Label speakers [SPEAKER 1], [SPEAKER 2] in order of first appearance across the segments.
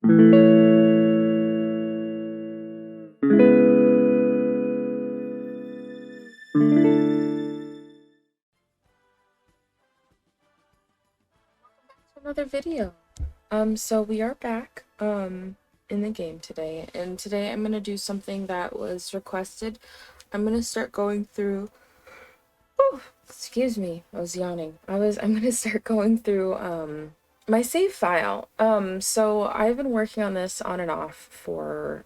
[SPEAKER 1] Another video. So we are back in the game today, and today I'm gonna do something that was requested. I'm gonna start going through excuse me, I was yawning. I'm gonna start going through my save file. So I've been working on this on and off for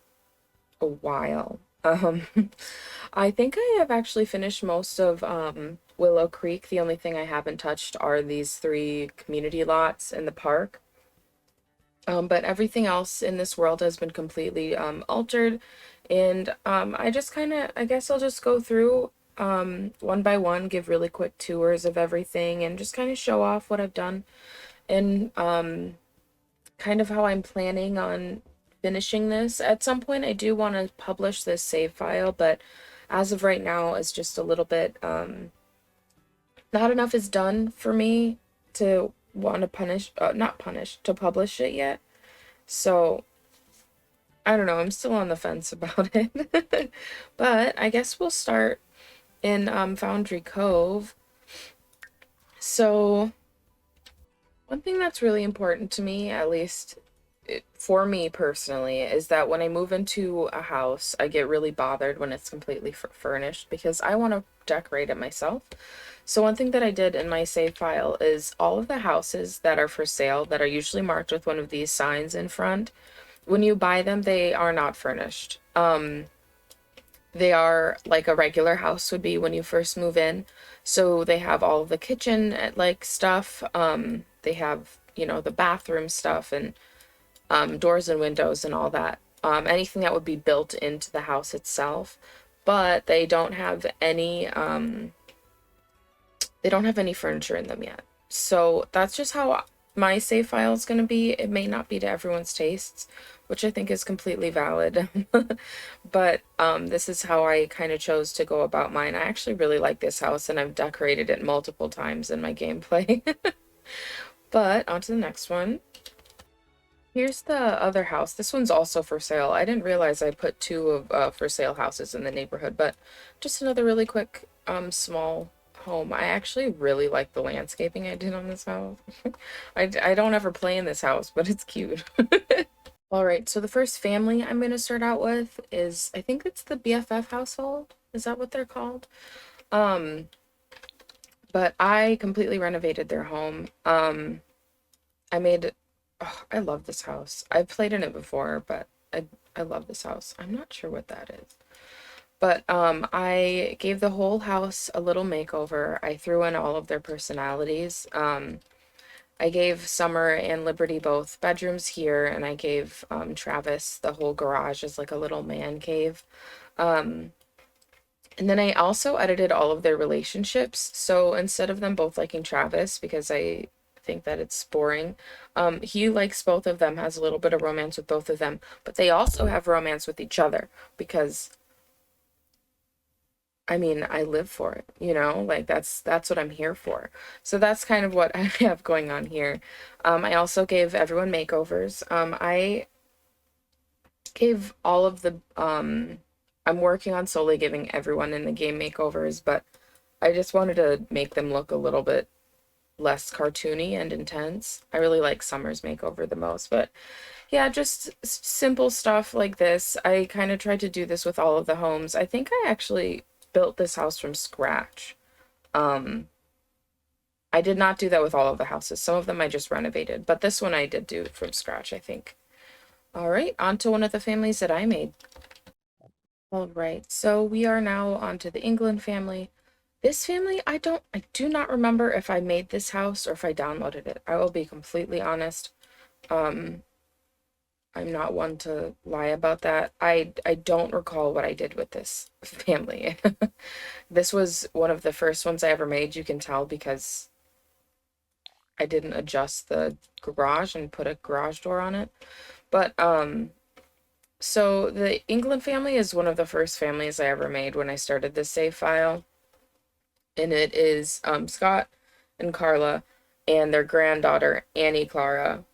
[SPEAKER 1] a while. I think I have actually finished most of Willow Creek. The only thing I haven't touched are these 3 community lots in the park. But everything else in this world has been completely altered, and I just I guess I'll just go through one by one, give really quick tours of everything, and just kind of show off what I've done, and kind of how I'm planning on finishing this. At some point, I do want to publish this save file, but as of right now, it's just a little bit, not enough is done for me to want to to publish it yet. So, I don't know, I'm still on the fence about it. But I guess we'll start in Foundry Cove. So, one thing that's really important to me, at least for me personally, is that when I move into a house, I get really bothered when it's completely furnished because I want to decorate it myself. So one thing that I did in my save file is all of the houses that are for sale that are usually marked with one of these signs in front, when you buy them, they are not furnished. They are like a regular house would be when you first move in. So they have all of the kitchen like stuff. They have, you know, the bathroom stuff and doors and windows and all that. Anything that would be built into the house itself. But they don't have any furniture in them yet. So that's just how my save file is going to be. It may not be to everyone's tastes, which I think is completely valid. But this is how I kind of chose to go about mine. I actually really like this house, and I've decorated it multiple times in my gameplay. But on to the next one. Here's the other house. This one's also for sale. I didn't realize I put 2 of for sale houses in the neighborhood, but just another really quick small home. I actually really like the landscaping I did on this house. I don't ever play in this house, but it's cute. All right, so the first family I'm going to start out with is, I think it's the BFF household. Is that what they're called? But I completely renovated their home. I made, oh, I love this house. I've played in it before, but I love this house. I'm not sure what that is. But I gave the whole house a little makeover. I threw in all of their personalities. I gave Summer and Liberty both bedrooms here, and I gave Travis the whole garage as like a little man cave. And then I also edited all of their relationships. So instead of them both liking Travis, because I think that it's boring, he likes both of them, has a little bit of romance with both of them, but they also have romance with each other because I mean, I live for it, you know, like that's what I'm here for. So that's kind of what I have going on here. I also gave everyone makeovers. I gave all of the, I'm working on solely giving everyone in the game makeovers, but I just wanted to make them look a little bit less cartoony and intense. I really like Summer's makeover the most, but yeah, just simple stuff like this. I kind of tried to do this with all of the homes. I think I actually built this house from scratch. I did not do that with all of the houses. Some of them I just renovated, but this one I did do from scratch, I think. All right, on to one of the families that I made. All right, so we are now on to the England family. This family, I do not remember if I made this house or if I downloaded it. I will be completely honest. I'm not one to lie about that. I don't recall what I did with this family. This was one of the first ones I ever made, you can tell, because I didn't adjust the garage and put a garage door on it. But so the England family is one of the first families I ever made when I started this save file. And it is Scott and Carla and their granddaughter Annie Clara.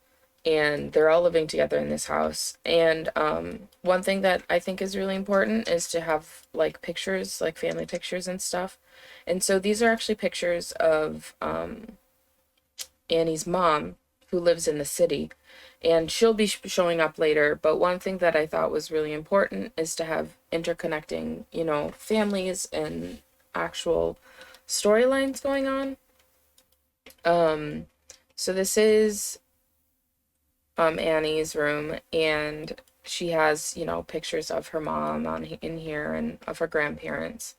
[SPEAKER 1] and they're all living together in this house. And one thing that I think is really important is to have like pictures, like family pictures and stuff. And so these are actually pictures of Annie's mom, who lives in the city, and she'll be showing up later. But one thing that I thought was really important is to have interconnecting, you know, families and actual storylines going on. So this is Annie's room, and she has, you know, pictures of her mom on in here and of her grandparents.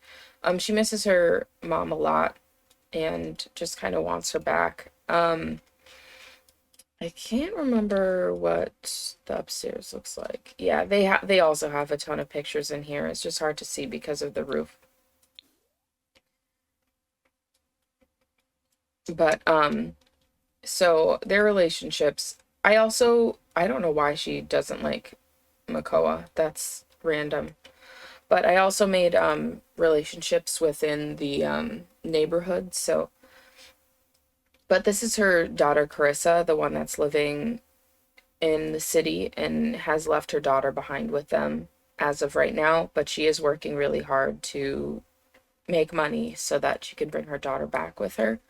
[SPEAKER 1] She misses her mom a lot and just kind of wants her back. I can't remember what the upstairs looks like. Yeah, they also have a ton of pictures in here. It's just hard to see because of the roof. But so their relationships. I don't know why she doesn't like Makoa. That's random. But I also made relationships within the neighborhood. So, but this is her daughter Carissa, the one that's living in the city and has left her daughter behind with them as of right now, but she is working really hard to make money so that she can bring her daughter back with her.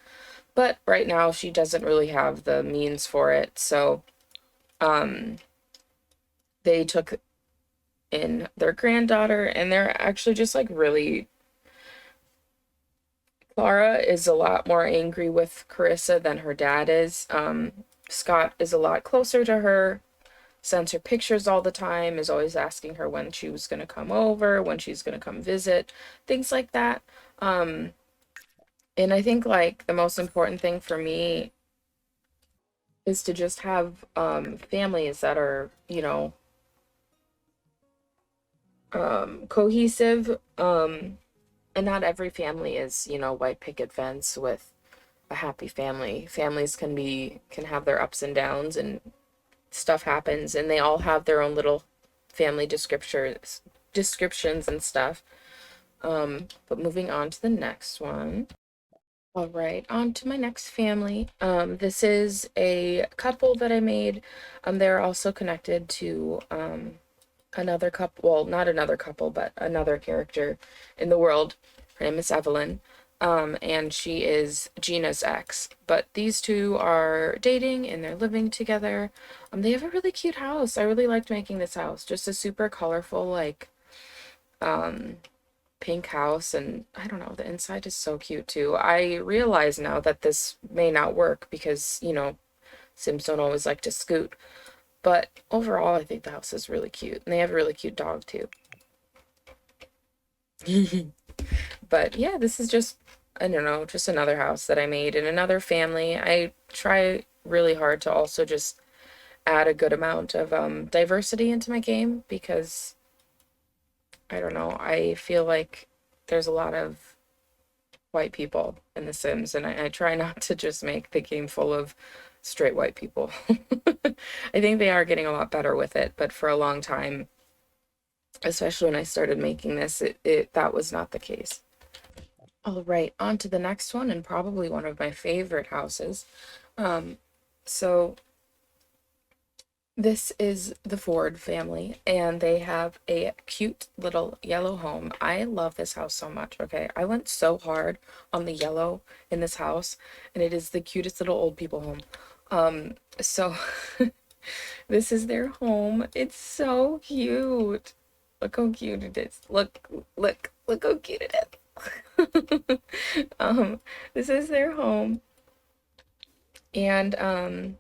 [SPEAKER 1] But right now she doesn't really have the means for it. So they took in their granddaughter, and they're actually just like really, Clara is a lot more angry with Carissa than her dad is. Scott is a lot closer to her, sends her pictures all the time, is always asking her when she was going to come over, when she's going to come visit, things like that. And I think like the most important thing for me is to just have families that are, you know, cohesive. And not every family is, you know, white picket fence with a happy family. Families can have their ups and downs, and stuff happens, and they all have their own little family descriptions and stuff. But moving on to the next one. All right, on to my next family. This is a couple that I made. They're also connected to another couple, well, not another couple, but another character in the world. Her name is Evelyn. And she is Gina's ex. But these two are dating and they're living together. They have a really cute house. I really liked making this house. Just a super colorful, like, pink house, and I don't know, the inside is so cute too. I realize now that this may not work because, you know, Sims don't always like to scoot. But overall, I think the house is really cute. And they have a really cute dog too. But yeah, this is just, I don't know, just another house that I made and another family. I try really hard to also just add a good amount of diversity into my game because I don't know, I feel like there's a lot of white people in The Sims, and I try not to just make the game full of straight white people. I think they are getting a lot better with it, but for a long time, especially when I started making this, that was not the case. All right, on to the next one, and probably one of my favorite houses. So this is the Ford family, and they have a cute little yellow home. I love this house so much, okay? I went so hard on the yellow in this house, and it is the cutest little old people home. So this is their home. It's so cute. Look how cute it is. Look how cute it is. This is their home. And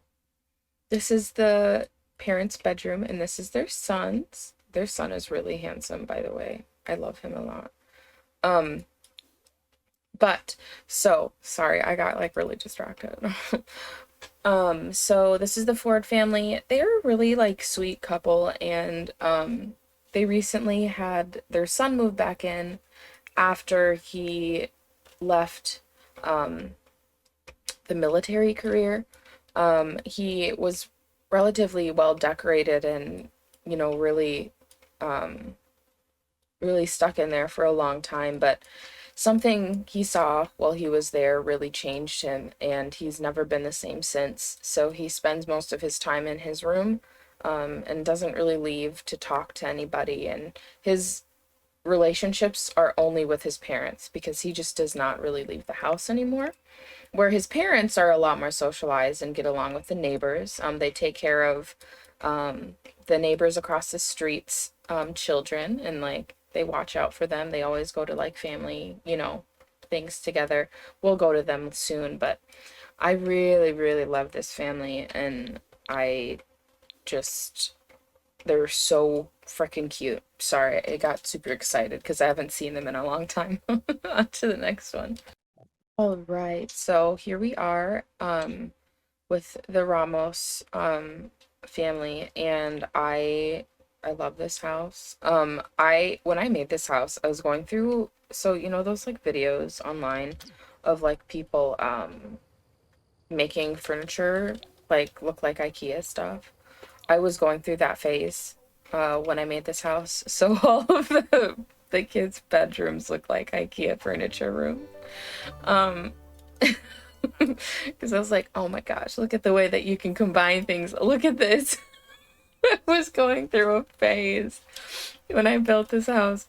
[SPEAKER 1] this is the parents' bedroom, and this is their son's. Their son is really handsome, by the way. I love him a lot. But so sorry, I got like really distracted. So this is the Ford family. They're a really like sweet couple, and they recently had their son move back in after he left the military career. He was relatively well decorated and, you know, really stuck in there for a long time, but something he saw while he was there really changed him, and he's never been the same since. So he spends most of his time in his room, and doesn't really leave to talk to anybody. And his relationships are only with his parents because he just does not really leave the house anymore. Where his parents are a lot more socialized and get along with the neighbors. They take care of um, the neighbors across the streets, children, and like they watch out for them. They always go to like family, things together. We'll go to them soon, but I really, really love this family, and I just, they're so freaking cute. Sorry, I got super excited because I haven't seen them in a long time. On to the next one. All right, so here we are with the Ramos family, and I love this house. I when I made this house, I was going through, so those like videos online of like people making furniture like look like IKEA stuff. I was going through that phase when I made this house. So all of the kids' bedrooms look like IKEA furniture rooms. Um, because I was like, oh my gosh, look at the way that you can combine things. Look at this. I was going through a phase when I built this house.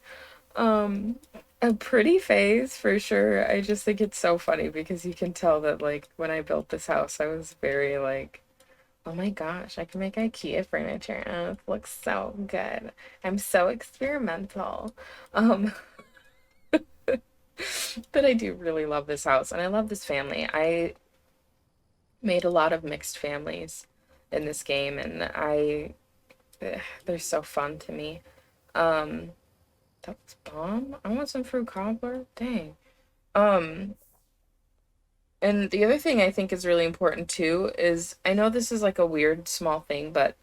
[SPEAKER 1] Um, a pretty phase for sure. I just think it's so funny because you can tell that like when I built this house, I was very like, oh my gosh, I can make IKEA furniture and it looks so good. I'm so experimental. Um, but I do really love this house and I love this family. I made a lot of mixed families in this game, and they're so fun to me. Um, that's bomb. I want some fruit cobbler. Dang. Um, and the other thing I think is really important too is I know this is like a weird small thing, but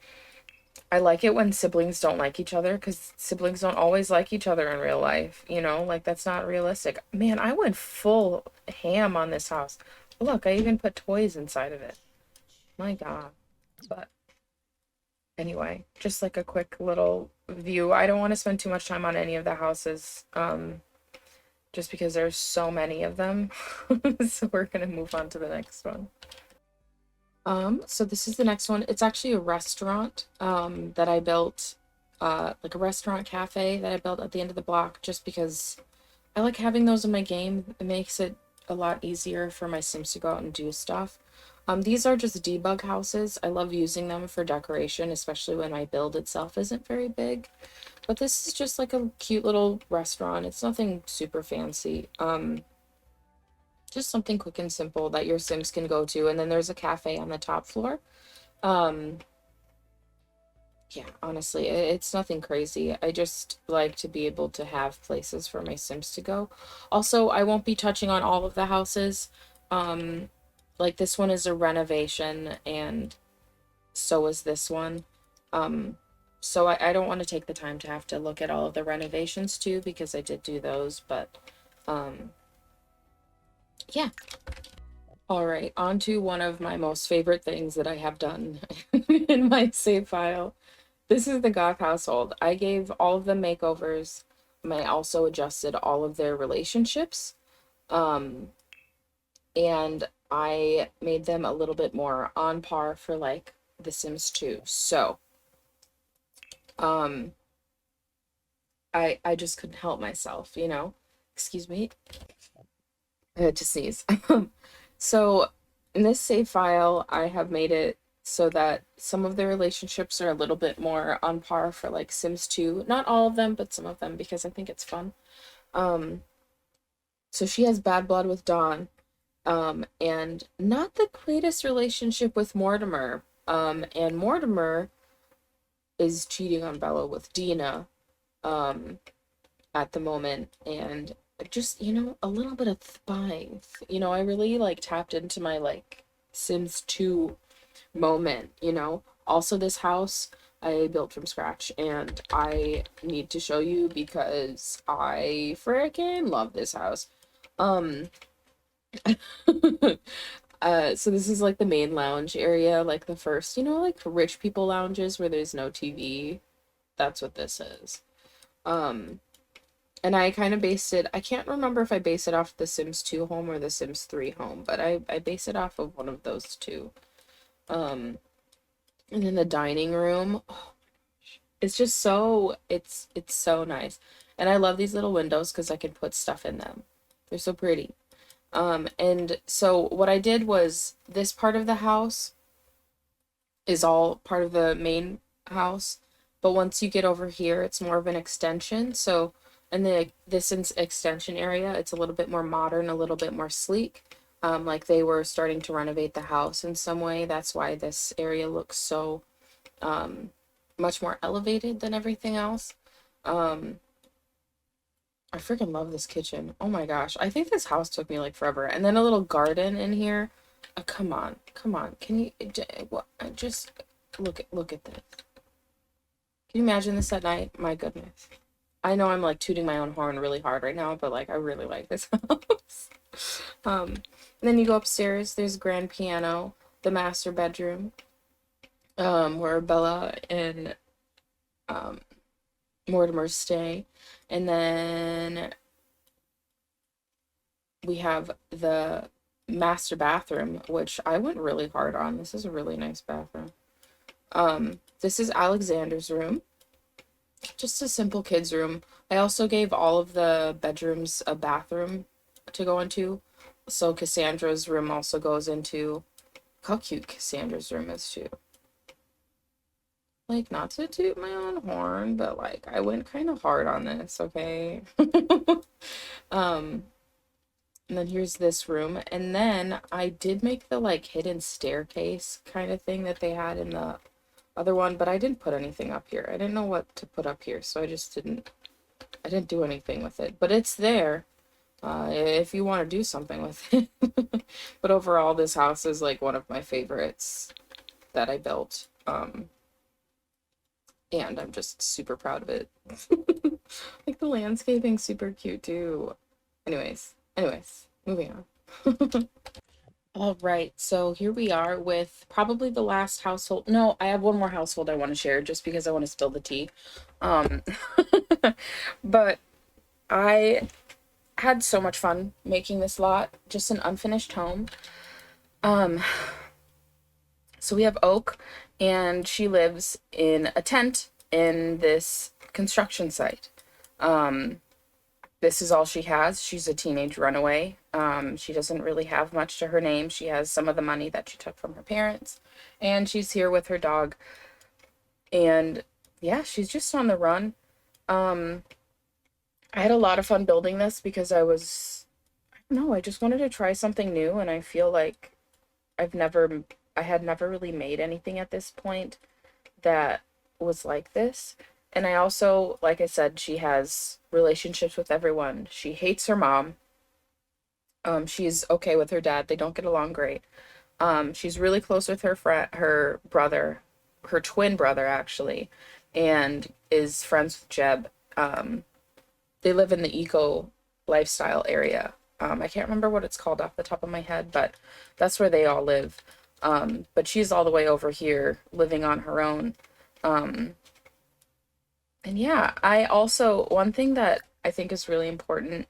[SPEAKER 1] I like it when siblings don't like each other because siblings don't always like each other in real life, like that's not realistic. Man, I went full ham on this house. Look, I even put toys inside of it. My God. But anyway, just like a quick little view. I don't want to spend too much time on any of the houses, just because there's so many of them. So we're gonna move on to the next one. So this is the next one. It's actually a restaurant, that I built, like a restaurant cafe that I built at the end of the block, just because I like having those in my game. It makes it a lot easier for my Sims to go out and do stuff. These are just debug houses. I love using them for decoration, especially when my build itself isn't very big. But this is just like a cute little restaurant. It's nothing super fancy. Just something quick and simple that your Sims can go to. And then there's a cafe on the top floor. Um, yeah, honestly, it's nothing crazy. I just like to be able to have places for my Sims to go. Also, I won't be touching on all of the houses. Um, like this one is a renovation, and so is this one. Um, so I don't want to take the time to have to look at all of the renovations too, because I did do those, but um, yeah. All right, on to one of my most favorite things that I have done in my save file. This is the Goth household. I gave all of them makeovers. I also adjusted all of their relationships. Um, and I made them a little bit more on par for like The Sims 2. So, um, I just couldn't help myself. Excuse me. I had to sneeze. So in this save file, I have made it so that some of the relationships are a little bit more on par for like Sims 2. Not all of them, but some of them because I think it's fun. Um, so she has bad blood with Dawn, and not the greatest relationship with Mortimer. And Mortimer is cheating on Bella with Dina, um, at the moment, and just, a little bit of spying. I really like tapped into my like Sims 2 moment. Also, this house I built from scratch, and I need to show you because I freaking love this house. Um, so this is like the main lounge area, like the first, like rich people lounges where there's no TV. That's what this is. Um, And I kind of based it, I can't remember if I based it off the Sims 2 home or the Sims 3 home, but I based it off of one of those two. Um, and then the dining room, oh, it's just so, it's so nice. And I love these little windows because I can put stuff in them. They're so pretty. And so what I did was this part of the house is all part of the main house, but once you get over here, it's more of an extension. So in this extension area, it's a little bit more modern, a little bit more sleek. Like they were starting to renovate the house in some way. That's why this area looks so much more elevated than everything else. Um, I freaking love this kitchen. Oh my gosh. I think this house took me like forever. And then a little garden in here. Come on. Come on. Can you just look at this. Can you imagine this at night? My goodness. I know I'm like tooting my own horn really hard right now, but like I really like this house. And then you go upstairs, there's a grand piano, the master bedroom, where Bella and Mortimer stay. And then we have the master bathroom, which I went really hard on. This is a really nice bathroom. This is Alexander's room. Just a simple kid's room. I also gave all of the bedrooms a bathroom to go into. So Cassandra's room also goes into, how cute Cassandra's room is too. Like, not to toot my own horn, but like I went kind of hard on this, okay? And then here's this room. And then I did make the like hidden staircase kind of thing that they had in the other one, but I didn't put anything up here. I didn't know what to put up here, so I didn't do anything with it. But it's there, if you want to do something with it. But overall, this house is like one of my favorites that I built. And I'm just super proud of it. Like the landscaping's super cute too. Anyways, moving on. All right, so here we are with probably the last household. No, I have one more household I want to share just because I want to spill the tea. Um, but I had so much fun making this lot, just an unfinished home. So we have Oak, and she lives in a tent in this construction site. This is all she has. She's a teenage runaway. She doesn't really have much to her name. She has some of the money that she took from her parents, and she's here with her dog. And yeah, she's just on the run. I had a lot of fun building this because I don't know, I just wanted to try something new, and I feel like I had never really made anything at this point that was like this. And I also, like I said, she has relationships with everyone. She hates her mom. She's okay with her dad. They don't get along great. She's really close with her brother, her twin brother actually, and is friends with Jeb. They live in the eco lifestyle area. I can't remember what it's called off the top of my head, but that's where they all live. But she's all the way over here living on her own. And yeah, I also, one thing that I think is really important,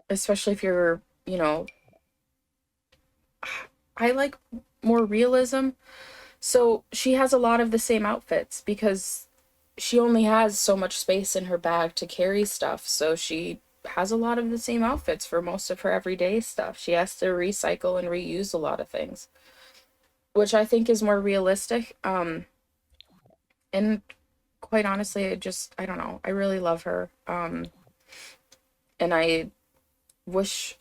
[SPEAKER 1] especially if you're, I like more realism. So she has a lot of the same outfits because she only has so much space in her bag to carry stuff. So she has a lot of the same outfits for most of her everyday stuff. She has to recycle and reuse a lot of things, which I think is more realistic. And quite honestly, I don't know. I really love her. And I wish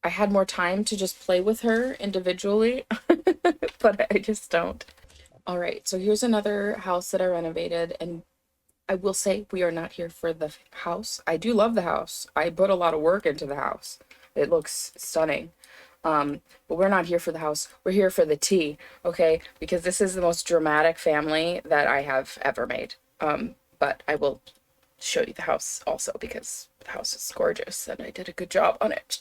[SPEAKER 1] I had more time to just play with her individually, but I just don't. All right, so here's another house that I renovated, and I will say we are not here for the house. I do love the house. I put a lot of work into the house. It looks stunning. But we're not here for the house. We're here for the tea, okay? Because this is the most dramatic family that I have ever made. But I will show you the house also because the house is gorgeous and I did a good job on it.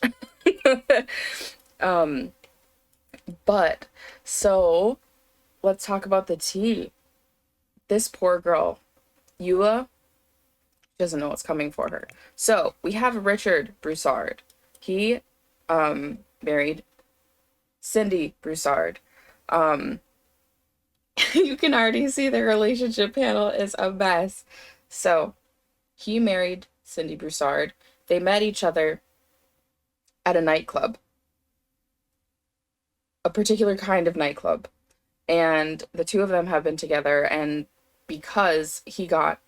[SPEAKER 1] But so let's talk about the tea. This poor girl, Eula, doesn't know what's coming for her. So we have Richard Broussard. He married Cindy Broussard. You can already see the relationship panel is a mess. So he married Cindy Broussard. They met each other at a nightclub, a particular kind of nightclub. And the two of them have been together, and because he got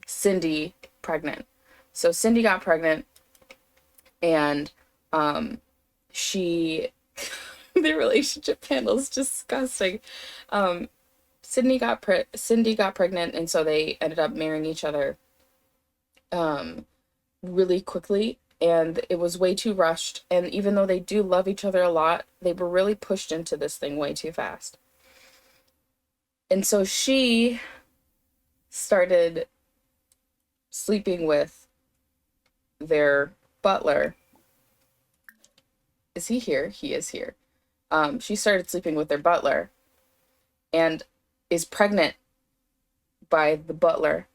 [SPEAKER 1] Cindy pregnant. So Cindy got pregnant, and she the relationship panel is disgusting. Cindy got pregnant, and so they ended up marrying each other really quickly, and it was way too rushed. And even though they do love each other a lot, they were really pushed into this thing way too fast. And so she started sleeping with their butler. Is he here? He is here. She started sleeping with their butler and is pregnant by the butler.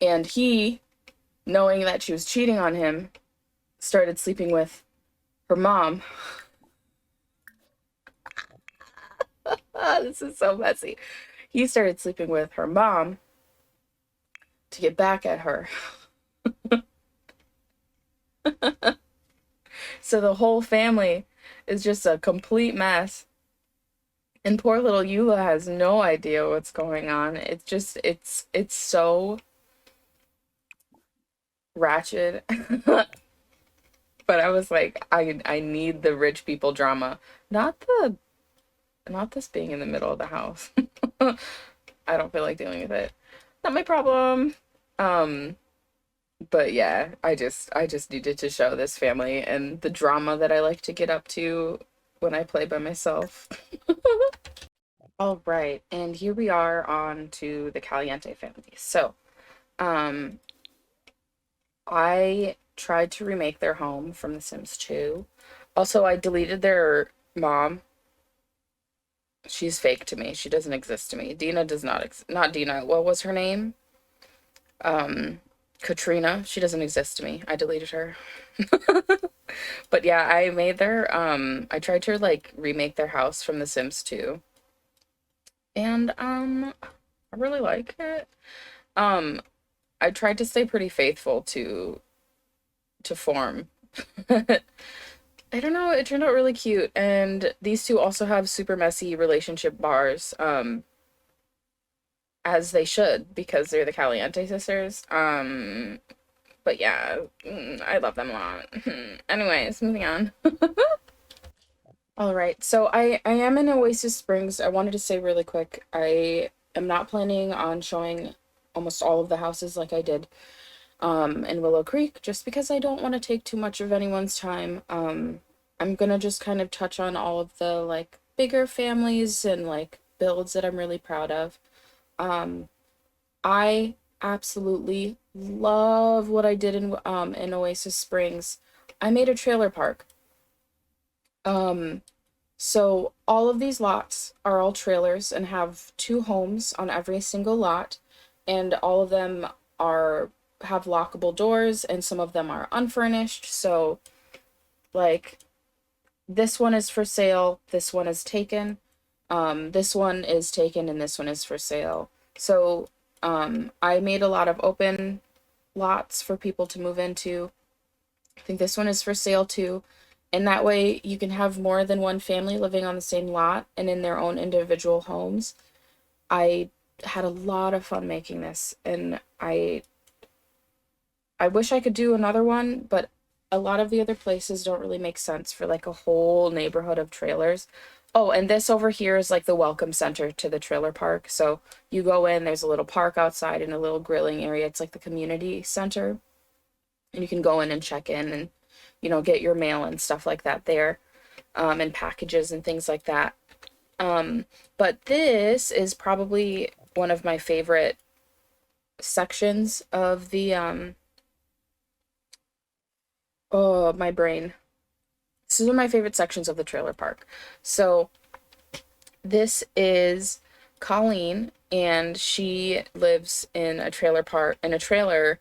[SPEAKER 1] And he, knowing that she was cheating on him, started sleeping with her mom. This is so messy. He started sleeping with her mom to get back at her. So the whole family is just a complete mess. And poor little Eula has no idea what's going on. It's just, it's so ratchet. But I was like, I need the rich people drama, not this being in the middle of the house. I don't feel like dealing with it. Not my problem. But yeah, I just needed to show this family and the drama that I like to get up to when I play by myself. All right, and here we are on to the Caliente family. So, I tried to remake their home from The Sims 2. Also, I deleted their mom. She's fake to me. She doesn't exist to me. Dina does not Dina. What was her name? Katrina. She doesn't exist to me. I deleted her. But yeah, I made their I tried to like remake their house from The Sims 2. And I really like it. I tried to stay pretty faithful to form. I don't know, it turned out really cute, and these two also have super messy relationship bars, as they should, because they're the Caliente sisters. But yeah, I love them a lot. Anyways, moving on. All right, so I am in Oasis Springs. I wanted to say really quick, I am not planning on showing almost all of the houses like I did in Willow Creek, just because I don't want to take too much of anyone's time. I'm gonna just kind of touch on all of the like bigger families and like builds that I'm really proud of. I absolutely love what I did in Oasis Springs. I made a trailer park. So all of these lots are all trailers and have 2 homes on every single lot, and all of them have lockable doors, and some of them are unfurnished. So like this one is for sale, this one is taken, this one is taken, and this one is for sale. So I made a lot of open lots for people to move into. I think this one is for sale too. And that way you can have more than one family living on the same lot and in their own individual homes. I had a lot of fun making this, and I wish I could do another one, but a lot of the other places don't really make sense for like a whole neighborhood of trailers. Oh, and this over here is like the welcome center to the trailer park. So you go in, there's a little park outside and a little grilling area. It's like the community center. And you can go in and check in and, you know, get your mail and stuff like that there, and packages and things like that. But this is probably one of my favorite sections of the, oh, my brain. This is one of my favorite sections of the trailer park. So this is Colleen, and she lives in a trailer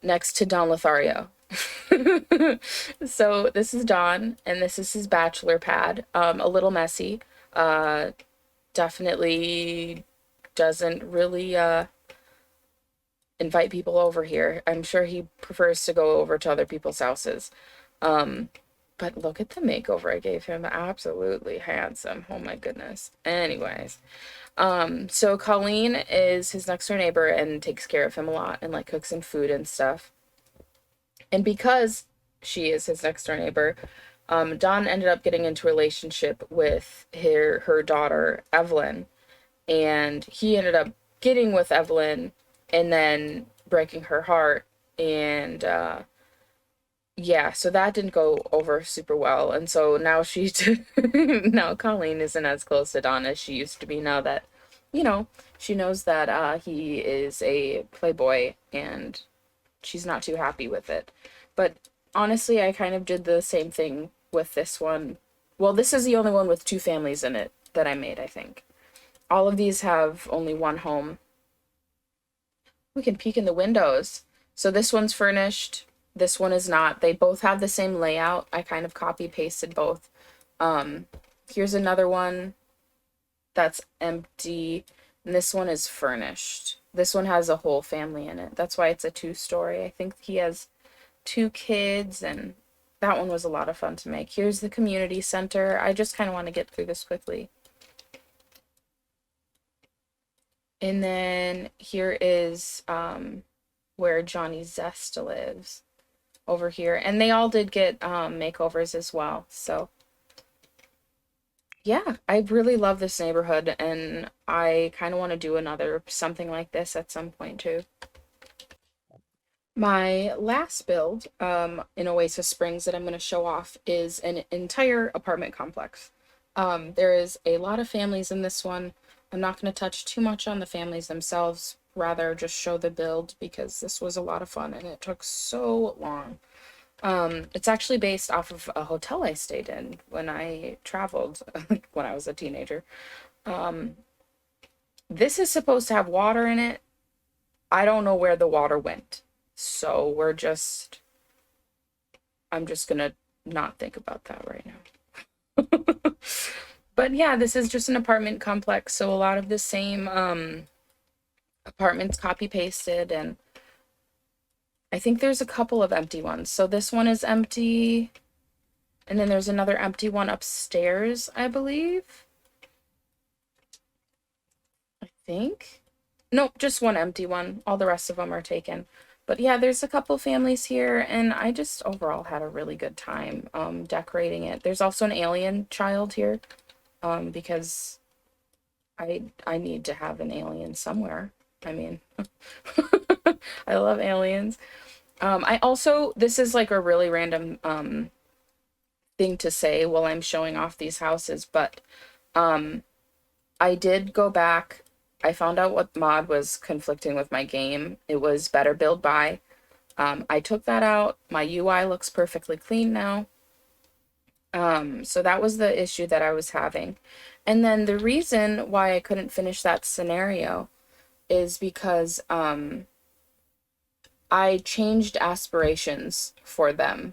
[SPEAKER 1] next to Don Lothario. So this is Don, and this is his bachelor pad. A little messy. Uh, Definitely doesn't really invite people over here. I'm sure he prefers to go over to other people's houses. But look at the makeover I gave him. Absolutely handsome. Oh my goodness. Anyways, so Colleen is his next door neighbor and takes care of him a lot and like cooks him food and stuff. And because she is his next door neighbor, Dawn ended up getting into a relationship with her daughter Evelyn, and he ended up getting with Evelyn and then breaking her heart. And yeah, so that didn't go over super well. And so now now Colleen isn't as close to Dawn as she used to be, now that, you know, she knows that he is a playboy, and she's not too happy with it. But honestly, I kind of did the same thing with this one. Well, this is the only one with two families in it that I made, I think. All of these have only one home. We can peek in the windows. So this one's furnished. This one is not. They both have the same layout. I kind of copy pasted both. Here's another one that's empty, and this one is furnished. This one has a whole family in it. That's why it's a two-story. I think he has two kids, and that one was a lot of fun to make. Here's the community center. I just kind of want to get through this quickly. And then here is where Johnny Zest lives, over here. And they all did get makeovers as well. So yeah, I really love this neighborhood, and I kind of want to do another something like this at some point too. My last build in Oasis Springs that I'm going to show off is an entire apartment complex. There is a lot of families in this one. I'm not going to touch too much on the families themselves, rather just show the build, because this was a lot of fun and it took so long. It's actually based off of a hotel I stayed in when I traveled when I was a teenager. This is supposed to have water in it. I don't know where the water went. So I'm just gonna not think about that right now. But yeah, this is just an apartment complex, so a lot of the same apartments copy pasted, and I think there's a couple of empty ones. So this one is empty, and then there's another empty one upstairs, I believe. I think. Nope, just one empty one. All the rest of them are taken. But yeah, there's a couple families here, and I just overall had a really good time decorating it. There's also an alien child here, because I need to have an alien somewhere. I mean, I love aliens. I also, this is like a really random thing to say while I'm showing off these houses, but I did go back. I found out what mod was conflicting with my game. It was better build by. I took that out. My UI looks perfectly clean now. So that was the issue that I was having. And then the reason why I couldn't finish that scenario is because I changed aspirations for them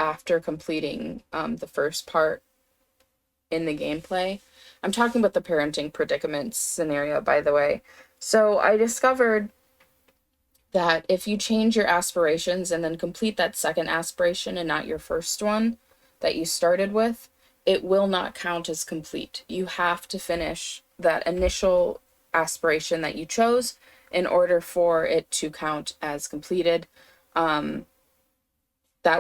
[SPEAKER 1] after completing the first part in the gameplay. I'm talking about the parenting predicament scenario, by the way. So I discovered that if you change your aspirations and then complete that second aspiration and not your first one that you started with, it will not count as complete. You have to finish that initial aspiration that you chose in order for it to count as completed. That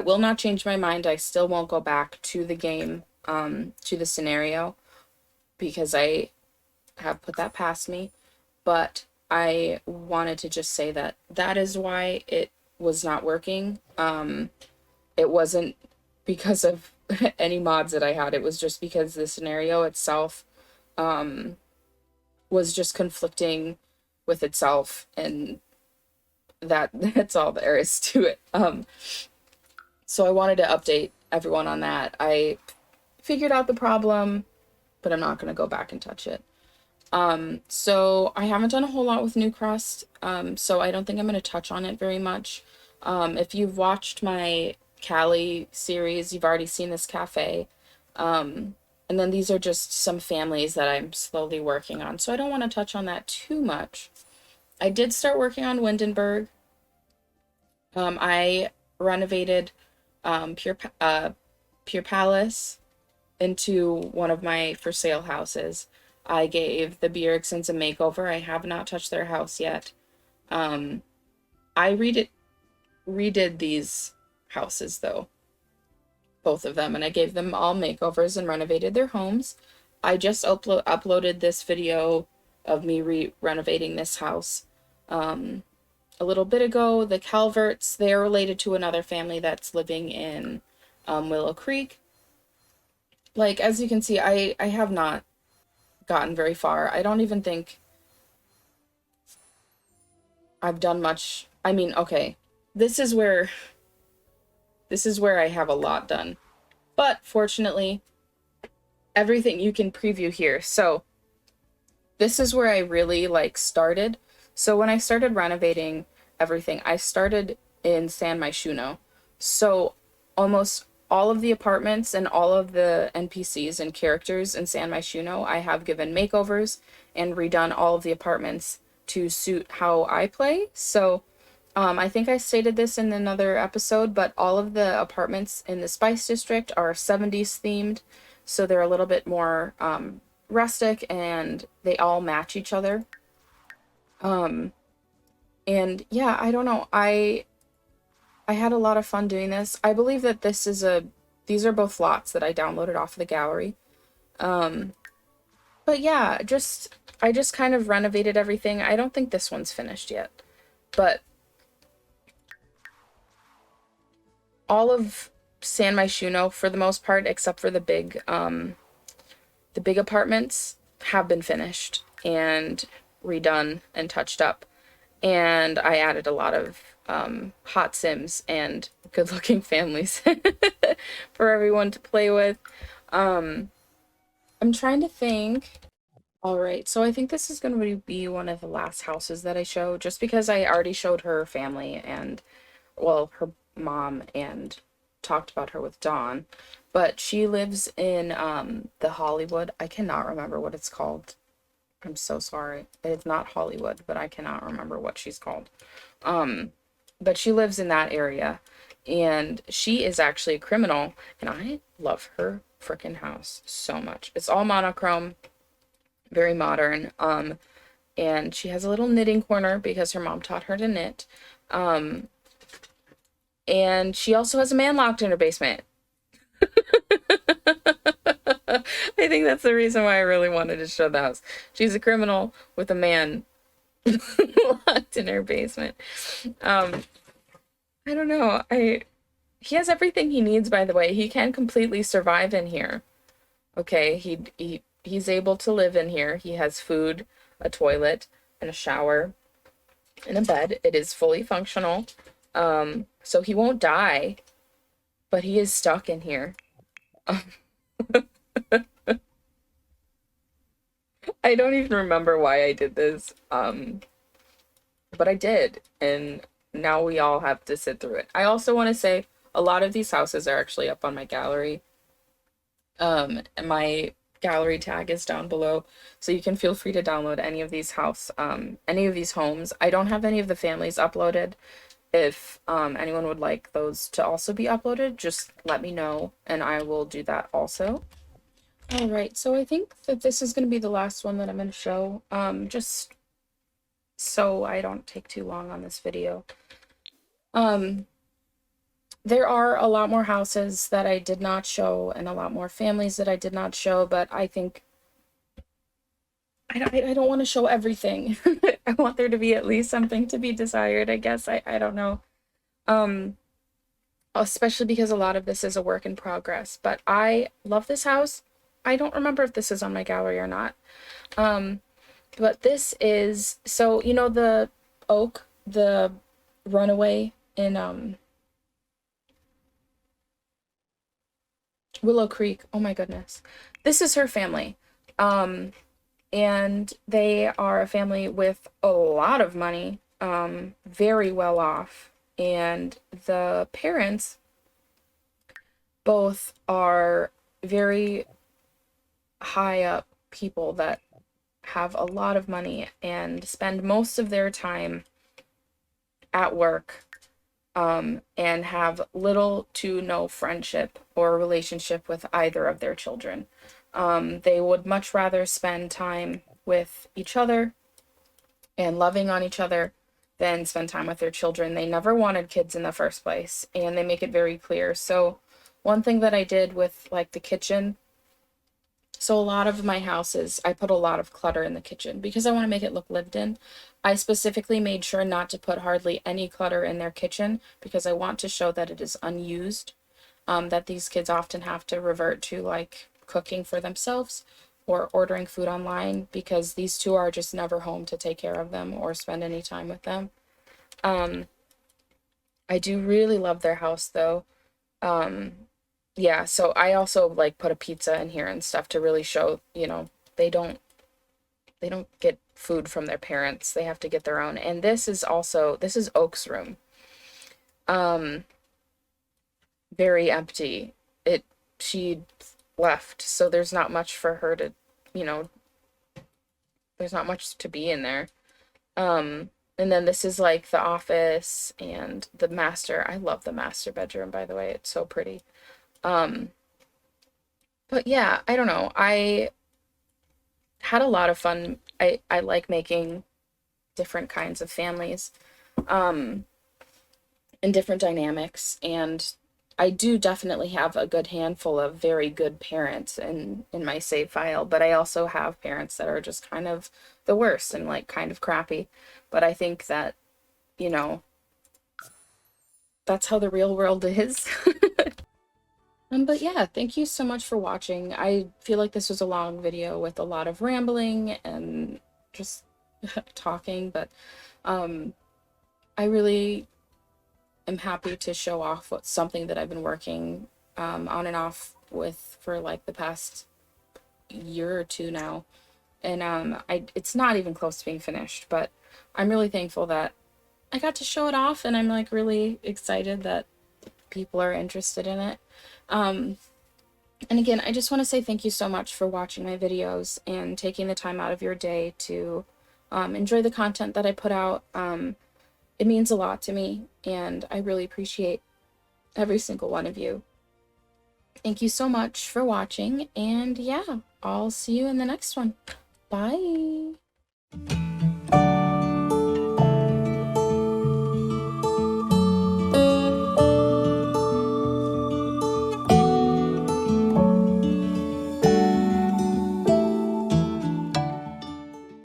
[SPEAKER 1] will not change my mind. I still won't go back to the game, to the scenario, because I have put that past me. But I wanted to just say that that is why it was not working. It wasn't because of any mods that I had. It was just because the scenario itself was just conflicting with itself, and that's all there is to it. So I wanted to update everyone on that. I figured out the problem, but I'm not going to go back and touch it. So I haven't done a whole lot with New Crust, so I don't think I'm going to touch on it very much. If you've watched my Cali series, you've already seen this cafe. And then these are just some families that I'm slowly working on, so I don't want to touch on that too much. I did start working on Windenburg. I renovated Pure Palace into one of my for sale houses. I gave the Bjergsons a makeover. I have not touched their house yet. Um, I redid these houses though, both of them, and I gave them all makeovers and renovated their homes. I just uploaded this video of me renovating this house a little bit ago. The Calverts, they're related to another family that's living in Willow Creek. Like, as you can see, I have not gotten very far. I don't even think I've done much. I mean, okay, this is where I have a lot done. But fortunately, everything you can preview here. So this is where I really like started. So when I started renovating everything, I started in San Myshuno. So almost all of the apartments and all of the NPCs and characters in San Myshuno, I have given makeovers and redone all of the apartments to suit how I play. So I think I stated this in another episode, but all of the apartments in the Spice District are 70s themed, so they're a little bit more rustic and they all match each other. Um, and yeah, I don't know. I had a lot of fun doing this. I believe that these are both lots that I downloaded off of the gallery. Um, but yeah, I just kind of renovated everything. I don't think this one's finished yet, but all of San Myshuno, for the most part, except for the big apartments, have been finished and redone and touched up. And I added a lot of hot Sims and good looking families for everyone to play with. Um, I'm trying to think. All right, so I think this is going to be one of the last houses that I show, just because I already showed her family and, well, her mom, and talked about her with Dawn. But she lives in the Hollywood. I cannot remember what it's called. I'm so sorry. It's not Hollywood, but I cannot remember what she's called. Um, but she lives in that area, and she is actually a criminal, and I love her freaking house so much. It's all monochrome, very modern. And she has a little knitting corner because her mom taught her to knit. Um, and she also has a man locked in her basement. I think that's the reason why I really wanted to show the house. She's a criminal with a man locked in her basement. Um, I don't know. He has everything he needs, by the way. He can completely survive in here. Okay, he's able to live in here. He has food, a toilet, and a shower, and a bed. It is fully functional. So he won't die, but he is stuck in here. I don't even remember why I did this. But I did, and now we all have to sit through it. I also want to say a lot of these houses are actually up on my gallery. And my gallery tag is down below, so you can feel free to download any of these homes. I don't have any of the families uploaded. If anyone would like those to also be uploaded, just let me know and I will do that also. All right, so I think that this is going to be the last one that I'm going to show, just so I don't take too long on this video. There are a lot more houses that I did not show and a lot more families that I did not show, but I think I don't want to show everything. I want there to be at least something to be desired, I guess. I don't know. Um, Especially because a lot of this is a work in progress, but I love this house. I don't remember if this is on my gallery or not. Um, but this is, so you know the oak, the Runaway in Willow Creek. Oh my goodness. This is her family. Um, And they are a family with a lot of money, very well off. And the parents both are very high up people that have a lot of money and spend most of their time at work, and have little to no friendship or relationship with either of their children. They would much rather spend time with each other and loving on each other than spend time with their children. They never wanted kids in the first place, and they make it very clear. So, one thing that I did with like the kitchen, so a lot of my houses, I put a lot of clutter in the kitchen because I want to make it look lived in. I specifically made sure not to put hardly any clutter in their kitchen because I want to show that it is unused, that these kids often have to revert to like cooking for themselves or ordering food online because these two are just never home to take care of them or spend any time with them. Um, I do really love their house though. Um, yeah, so I also like put a pizza in here and stuff to really show, they don't they don't get food from their parents. They have to get their own. And this is Oak's room. Um, very empty. She left, so there's not much for her to, you know, there's not much to be in there. And then this is like the office and the master. I love the master bedroom, by the way. It's so pretty. Um, but yeah, I don't know. I had a lot of fun. I like making different kinds of families, um, and different dynamics. And I do definitely have a good handful of very good parents in my save file, but I also have parents that are just kind of the worst and like kind of crappy. But I think that, you know, that's how the real world is. But yeah, thank you so much for watching. I feel like this was a long video with a lot of rambling and just talking, but um, I really am happy to show off what's something that I've been working on and off with for like the past year or two now. And it's not even close to being finished, but I'm really thankful that I got to show it off, and I'm like really excited that people are interested in it. Um, and again, I just want to say thank you so much for watching my videos and taking the time out of your day to enjoy the content that I put out. It means a lot to me, and I really appreciate every single one of you. Thank you so much for watching, and yeah, I'll see you in the next one. Bye!